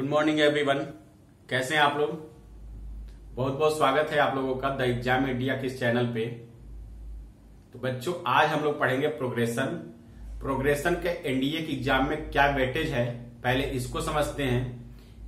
Good morning everyone. कैसे हैं आप लोग? बहुत बहुत स्वागत है आप लोगों का द एग्जाम इंडिया के इस चैनल पे। तो बच्चों, आज हम लोग पढ़ेंगे प्रोग्रेशन के एनडीए के एग्जाम में क्या वेटेज है, पहले इसको समझते हैं।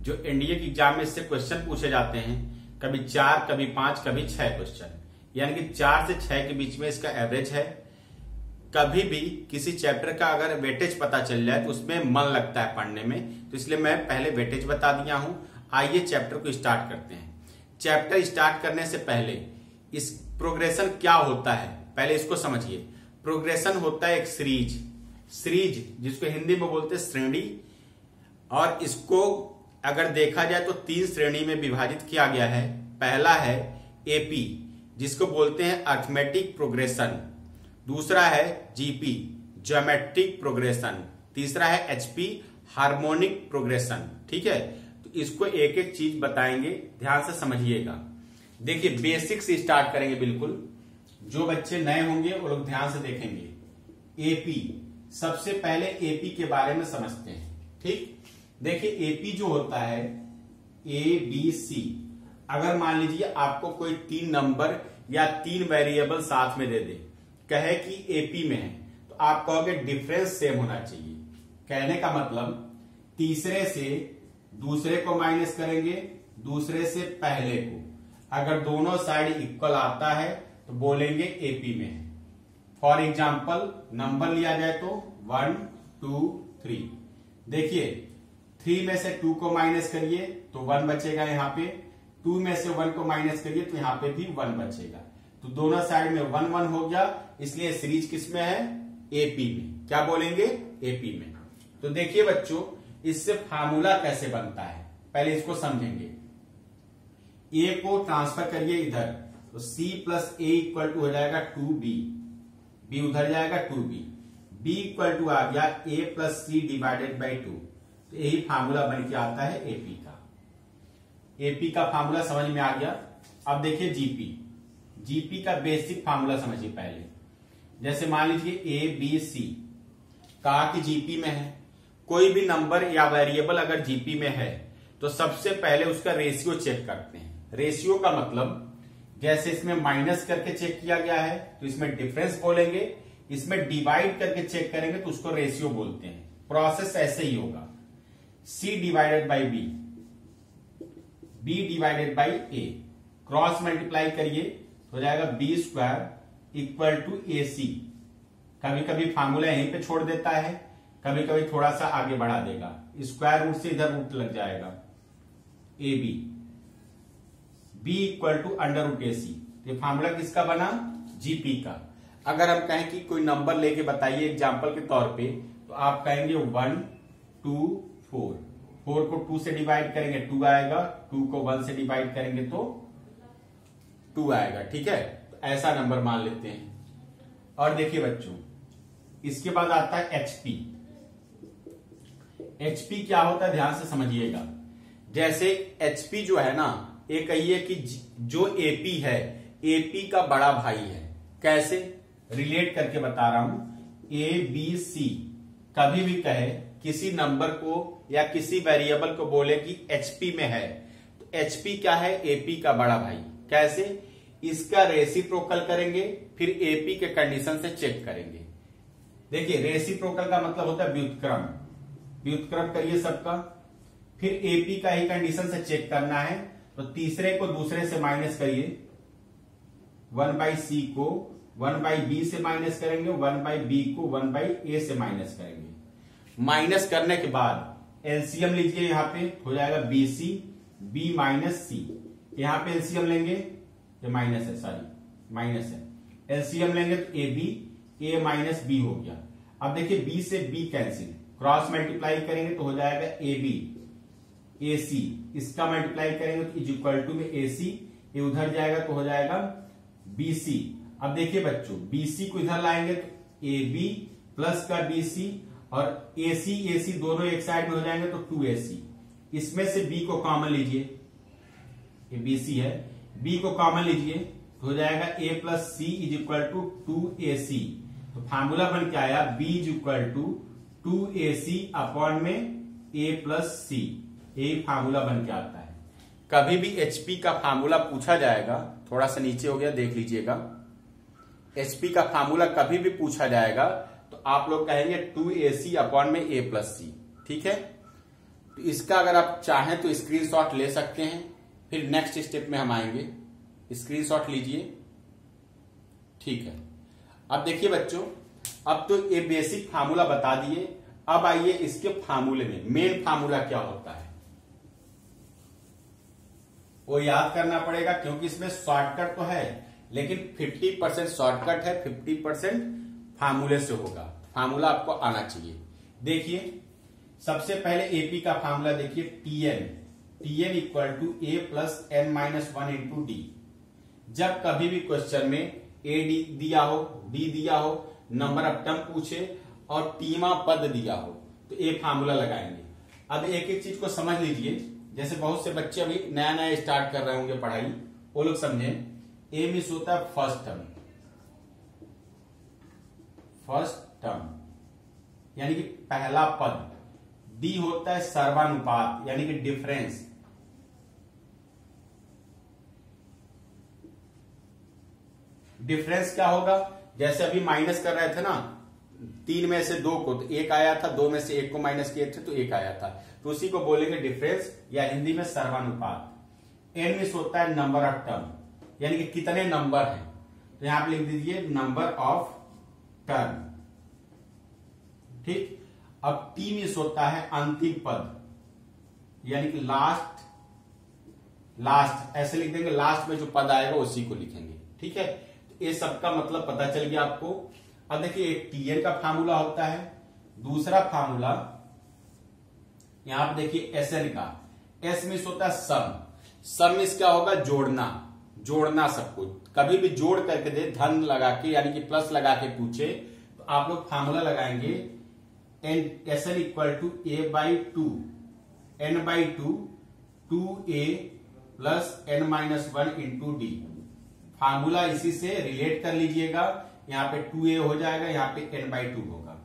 जो एनडीए के एग्जाम में इससे क्वेश्चन पूछे जाते हैं, कभी 4, कभी 5, कभी 6 क्वेश्चन, यानी कि 4 से 6 के बीच में इसका एवरेज है। कभी भी किसी चैप्टर का अगर वेटेज पता चल जाए तो उसमें मन लगता है पढ़ने में, तो इसलिए मैं पहले वेटेज बता दिया हूं। आइए चैप्टर को स्टार्ट करते हैं। चैप्टर स्टार्ट करने से पहले इस प्रोग्रेशन क्या होता है पहले इसको समझिए। प्रोग्रेशन होता है एक सीरीज जिसको हिंदी में बोलते हैं श्रेणी, और इसको अगर देखा जाए तो 3 श्रेणी में विभाजित किया गया है। पहला है एपी जिसको बोलते हैं अर्थमेटिक प्रोग्रेशन, दूसरा है जीपी ज्योमेट्रिक प्रोग्रेशन, तीसरा है एचपी हार्मोनिक प्रोग्रेशन। ठीक है, तो इसको एक एक चीज बताएंगे, ध्यान से समझिएगा। देखिए बेसिक से स्टार्ट करेंगे। बिल्कुल जो बच्चे नए होंगे वो लोग ध्यान से देखेंगे। एपी, सबसे पहले एपी के बारे में समझते हैं। ठीक, देखिए एपी जो होता है ए बी सी, अगर मान लीजिए आपको कोई 3 नंबर या 3 वेरिएबल साथ में दे दे, कहे कि एपी में है, तो आप कहोगे डिफरेंस सेम होना चाहिए। कहने का मतलब तीसरे से दूसरे को माइनस करेंगे, दूसरे से पहले को, अगर दोनों साइड इक्वल आता है तो बोलेंगे एपी में है। फॉर एग्जाम्पल नंबर लिया जाए तो 1 2 3। देखिए 3 में से 2 को माइनस करिए तो 1 बचेगा, यहां पे 2 में से 1 को माइनस करिए तो यहां पे भी 1 बचेगा, तो दोनों साइड में 1 1 हो गया। इसलिए सीरीज किस में है? एपी में। क्या बोलेंगे? एपी में। तो देखिए बच्चों, इससे फार्मूला कैसे बनता है पहले इसको समझेंगे। ए को ट्रांसफर करिए इधर, तो C plus A equal to हो जाएगा 2b, बी उधर जाएगा 2b, बी इक्वल टू आ गया ए प्लस सी डिवाइडेड बाई 2। तो यही फार्मूला बन के आता है एपी का। एपी का फार्मूला समझ में आ गया। अब देखिए जीपी का बेसिक फार्मूला समझिए पहले। जैसे मान लीजिए ए बी सी, कहा कि जीपी में है। कोई भी नंबर या वेरिएबल अगर जीपी में है तो सबसे पहले उसका रेशियो चेक करते हैं। रेशियो का मतलब जैसे इसमें माइनस करके चेक किया गया है तो इसमें डिफरेंस बोलेंगे, इसमें डिवाइड करके चेक करेंगे तो उसको रेशियो बोलते हैं। प्रोसेस ऐसे ही होगा, C divided by B, B divided by A, cross multiply करिए हो जाएगा B square equal to A C. कभी कभी फार्मूला यहीं पे छोड़ देता है, कभी कभी थोड़ा सा आगे बढ़ा देगा, स्क्वायर रूट से इधर रूट लग जाएगा, A B, B equal to under root A C. ये फार्मूला किसका बना? जीपी का। अगर हम कहें कि कोई नंबर लेके बताइए एग्जाम्पल के तौर पे, तो आप कहेंगे 1 2 4, 4 को 2 से डिवाइड करेंगे 2 आएगा, 2 को 1 से डिवाइड करेंगे तो 2 आएगा। ठीक है, तो ऐसा नंबर मान लेते हैं। और देखिए बच्चों, इसके बाद आता है एचपी। एचपी क्या होता है ध्यान से समझिएगा। जैसे एचपी जो है ना, ये कहिए कि जो एपी है, एपी का बड़ा भाई है। कैसे रिलेट करके बता रहा हूं। ए बी सी कभी भी कहे किसी नंबर को या किसी वेरिएबल को बोले कि एचपी में है, तो एचपी क्या है? एपी का बड़ा भाई। कैसे? इसका रेसिप्रोकल करेंगे, फिर एपी के कंडीशन से चेक करेंगे। देखिए रेसिप्रोकल का मतलब होता है व्युत्क्रम, व्युत्क्रम करिए सबका, फिर एपी का ही कंडीशन से चेक करना है, तो तीसरे को दूसरे से माइनस करिए, 1 बाई सी को 1 बाई बी से माइनस करेंगे, 1 बाई बी को 1 बाई ए से माइनस करेंगे। माइनस करने के बाद एलसीएम लीजिए, यहां पे हो जाएगा बी सी, बी माइनस सी, यहां पे एलसीएम लेंगे, ये माइनस है, सॉरी माइनस है, एलसीएम लेंगे तो A B, A minus B हो गया। अब देखिए बी से बी कैंसिल, क्रॉस मल्टीप्लाई करेंगे तो हो जाएगा ए बी, ए सी, इसका मल्टीप्लाई करेंगे तो इज इक्वल टू में ए सी, ये उधर जाएगा तो हो जाएगा बी सी। अब देखिए बच्चों, बी सी को इधर लाएंगे तो ए बी प्लस का बी सी, और ए सी दोनों एक साइड में हो जाएंगे तो 2ac। इसमें से b को कॉमन लीजिए, ये bc है, b को कॉमन लीजिए तो हो जाएगा a plus C is equal to 2ac। तो फार्मूला बन के आया b is equal to 2ac upon में a प्लस सी। यही फार्मूला बन के आता है। कभी भी एचपी का फार्मूला पूछा जाएगा, थोड़ा सा नीचे हो गया देख लीजिएगा, एचपी का फार्मूला कभी भी पूछा जाएगा तो आप लोग कहेंगे 2ac अपॉन में a प्लस सी। ठीक है, तो इसका अगर आप चाहें तो स्क्रीनशॉट ले सकते हैं, फिर नेक्स्ट स्टेप में हम आएंगे। स्क्रीनशॉट लीजिए। ठीक है, अब देखिए बच्चों, अब तो ये बेसिक फार्मूला बता दिए। अब आइए इसके फार्मूले में मेन फार्मूला क्या होता है वो याद करना पड़ेगा, क्योंकि इसमें शॉर्टकट तो है लेकिन 50% शॉर्टकट है, 50% फार्मूले से होगा। फार्मूला आपको आना चाहिए। देखिए सबसे पहले एपी का फार्मूला देखिए, TN equal to A plus N minus 1 into D. जब कभी भी क्वेश्चन में ए डी दिया हो, डी दिया हो, नंबर ऑफ टर्म पूछे और टीमा पद दिया हो तो ए फार्मूला लगाएंगे। अब एक एक चीज को समझ लीजिए, जैसे बहुत से बच्चे अभी नया नया स्टार्ट कर रहे होंगे पढ़ाई, वो लोग समझे। ए मीन्स होता है फर्स्ट टर्म यानी कि पहला पद। डी होता है सर्वानुपात यानी कि डिफरेंस। डिफरेंस क्या होगा, जैसे अभी माइनस कर रहे थे ना, 3 में से 2 को तो 1 आया था, 2 में से 1 को माइनस किए थे तो 1 आया था, तो उसी को बोलेंगे डिफरेंस या हिंदी में सर्वानुपात। एन मीन्स होता है नंबर ऑफ टर्म यानी कि कितने नंबर हैं, तो यहां पे लिख दीजिए नंबर ऑफ टर्म। ठीक, अब टी मीन्स होता है अंतिम पद यानी कि लास्ट ऐसे लिख देंगे, लास्ट में जो पद आएगा उसी को लिखेंगे। ठीक है, तो ये सबका मतलब पता चल गया आपको। अब देखिए एक टीएन का फार्मूला होता है, दूसरा फार्मूला यहां पर देखिए एसएन का। एस मीन्स होता है सम मीन्स क्या होगा, जोड़ना सब कुछ। कभी भी जोड़ करके दे, धन लगा के यानी कि प्लस लगा के पूछे तो आप लोग फार्मूला लगाएंगे S N equal to A by two N by two 2a plus N minus 1 into D. Formula इसी से रिलेट कर लीजिएगा, यहां पे 2a हो जाएगा, यहां पे n बाई 2 होगा।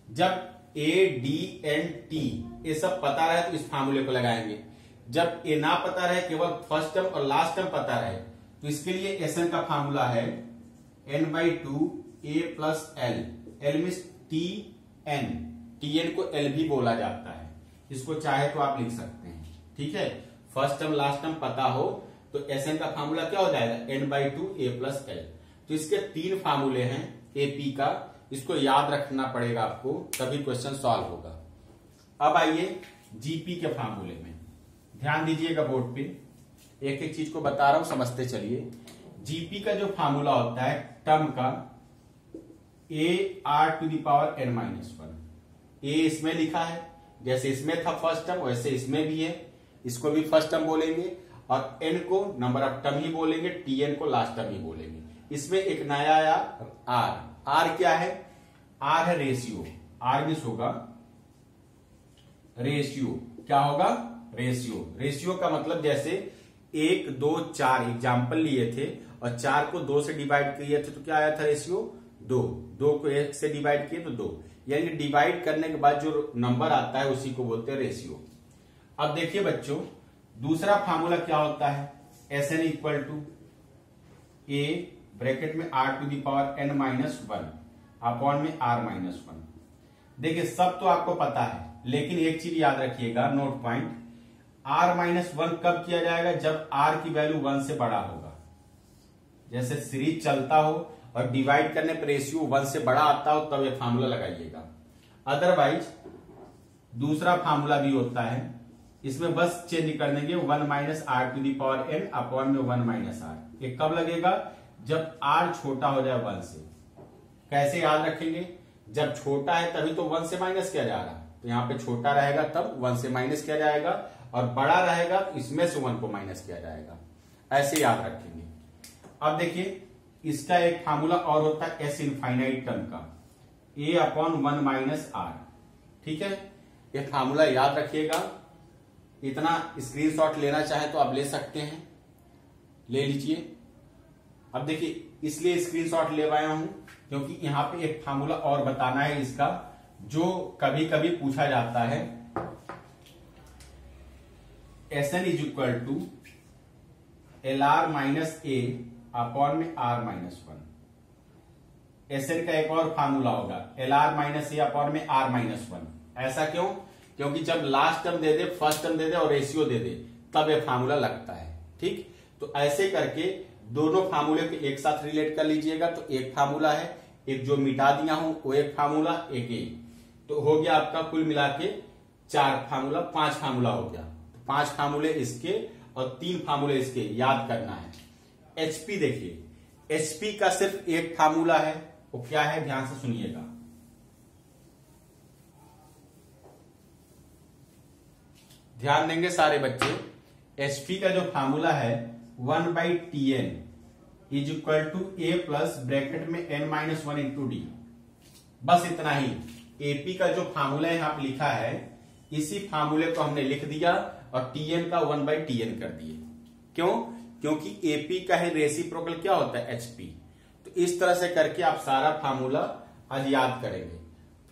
जब a d n t ये सब पता रहे तो इस फार्मूले को लगाएंगे। जब ए ना पता रहे, केवल फर्स्ट टर्म और लास्ट टर्म पता रहे, तो इसके लिए एस एन का फार्मूला है n by 2 a plus L means T N को एल भी बोला जाता है, इसको चाहे तो आप लिख सकते हैं। ठीक है, फर्स्ट टर्म लास्ट टर्म पता हो तो एस एन का फार्मूला क्या हो जाएगा, n by 2 a plus L. तो इसके 3 फार्मूले हैं एपी का, इसको याद रखना पड़ेगा आपको, तभी क्वेश्चन सॉल्व होगा। अब आइए जीपी के फार्मूले में ध्यान दीजिएगा, बोर्ड पे एक एक चीज को बता रहा हूं, समझते चलिए। जीपी का जो फार्मूला होता है टर्म का, A R to the power N minus 1। A इसमें लिखा है, जैसे इसमें था फर्स्ट टर्म वैसे इसमें भी है, इसको भी फर्स्ट टर्म बोलेंगे और एन को नंबर ऑफ टर्म ही बोलेंगे, टीएन को लास्ट टर्म ही बोलेंगे। इसमें एक नया आया आर क्या है, आर है रेशियो। आर मीन्स होगा रेशियो। क्या होगा, रेशियो का मतलब जैसे 1 2 4 एग्जाम्पल लिए थे और 4 को 2 से डिवाइड किए थे तो क्या आया था रेशियो 2 को 1 से डिवाइड किए तो 2, यानी कि डिवाइड करने के बाद जो नंबर आता है उसी को बोलते हैं रेशियो। अब देखिए बच्चों, दूसरा फार्मूला क्या होता है, S N equal to A bracket में R to the power N minus 1 upon में आर माइनस 1। देखिए सब तो आपको पता है, लेकिन एक चीज याद रखिएगा, नोट पॉइंट, आर माइनस 1 कब किया जाएगा, जब आर की वैल्यू 1 से बड़ा होगा। जैसे सीरीज चलता हो और डिवाइड करने पर रेशियो 1 से बड़ा आता हो तब ये फार्मूला लगाइएगा। अदरवाइज दूसरा फार्मूला भी होता है, इसमें बस चेंज कर देंगे 1 minus R to the power N upon में 1 माइनस आर। ये कब लगेगा, जब आर छोटा हो जाए 1 से। कैसे याद रखेंगे, जब छोटा है तभी तो 1 से माइनस किया जा रहा, तो यहाँ पे छोटा रहेगा तब 1 से माइनस किया जाएगा और बड़ा रहेगा तो इसमें से 1 को माइनस किया जाएगा। ऐसे याद रखेंगे। अब देखिए इसका एक फार्मूला और होता है एस इनफाइनाइट टर्म का, ए अपॉन 1 माइनस आर। ठीक है, ये फार्मूला याद रखिएगा। इतना स्क्रीनशॉट लेना चाहे तो आप ले सकते हैं, ले लीजिए। अब देखिए इसलिए स्क्रीनशॉट ले आया हूं क्योंकि यहां पे एक फार्मूला और बताना है इसका, जो कभी कभी पूछा जाता है। Sn is equal to Lr minus A upon में r माइनस 1। Sn का एक और फार्मूला होगा Lr माइनस ए अपॉन में r माइनस 1। ऐसा क्यों? क्योंकि जब लास्ट टर्म दे दे, फर्स्ट टर्म दे दे और रेशियो दे दे, तब ये फार्मूला लगता है। ठीक, तो ऐसे करके दोनों फार्मूले को एक साथ रिलेट कर लीजिएगा। तो एक फार्मूला है, एक जो मिटा दिया हूं वो एक फार्मूला, एक तो हो गया आपका कुल मिला के 4 फार्मूला, 5 फार्मूला हो गया। तो 5 फार्मूले इसके और 3 फार्मूले इसके याद करना है। एचपी देखिए, एचपी का सिर्फ एक फार्मूला है, वो क्या है ध्यान से सुनिएगा। ध्यान देंगे सारे बच्चे। एचपी का जो फार्मूला है 1/Tn is equal to A plus bracket में n माइनस 1 इंटू डी। बस इतना ही। एपी का जो फार्मूला यहां पर लिखा है, इसी फार्मूले को हमने लिख दिया और Tn का 1/Tn कर दिए। क्यों? क्योंकि एपी का है रेसिप्रोकल क्या होता है एचपी। तो इस तरह से करके आप सारा फार्मूला आज याद करेंगे।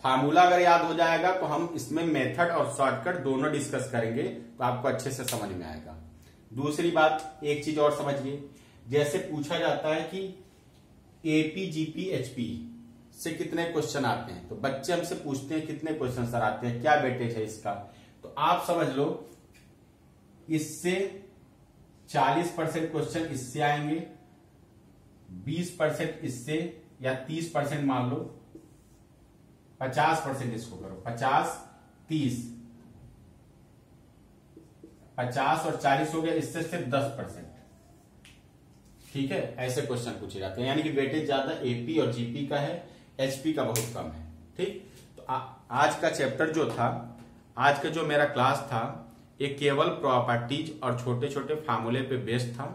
फार्मूला अगर याद हो जाएगा तो हम इसमें मेथड और शॉर्टकट दोनों डिस्कस करेंगे, तो आपको अच्छे से समझ में आएगा। दूसरी बात, एक चीज और समझिए, जैसे पूछा जाता है कि एपी जीपी एचपी से कितने क्वेश्चन आते हैं, तो बच्चे हमसे पूछते हैं कितने क्वेश्चन सर आते हैं, क्या वेटेज है इसका। तो आप समझ लो इससे 40% क्वेश्चन इससे आएंगे, 20% इससे, या 30% मान लो, 50% इसको करो, 50 30 50 और 40 हो गया, इससे सिर्फ 10%। ठीक है, ऐसे क्वेश्चन पूछे जाते हैं। यानी कि वेटेज ज्यादा एपी और जीपी का है, एचपी का बहुत कम है। ठीक, तो आज का चैप्टर जो था, आज का जो मेरा क्लास था, ये केवल प्रॉपर्टीज और छोटे छोटे फार्मूले पे बेस्ड था।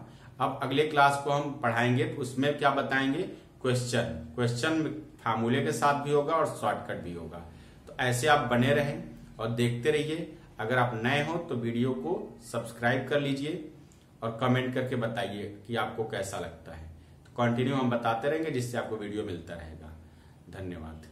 अब अगले क्लास को हम पढ़ाएंगे तो उसमें क्या बताएंगे, क्वेश्चन फार्मूले के साथ भी होगा और शॉर्टकट भी होगा। तो ऐसे आप बने रहें और देखते रहिए। अगर आप नए हो तो वीडियो को सब्सक्राइब कर लीजिए और कमेंट करके बताइए कि आपको कैसा लगता है। तो कंटिन्यू हम बताते रहेंगे जिससे आपको वीडियो मिलता रहेगा। धन्यवाद।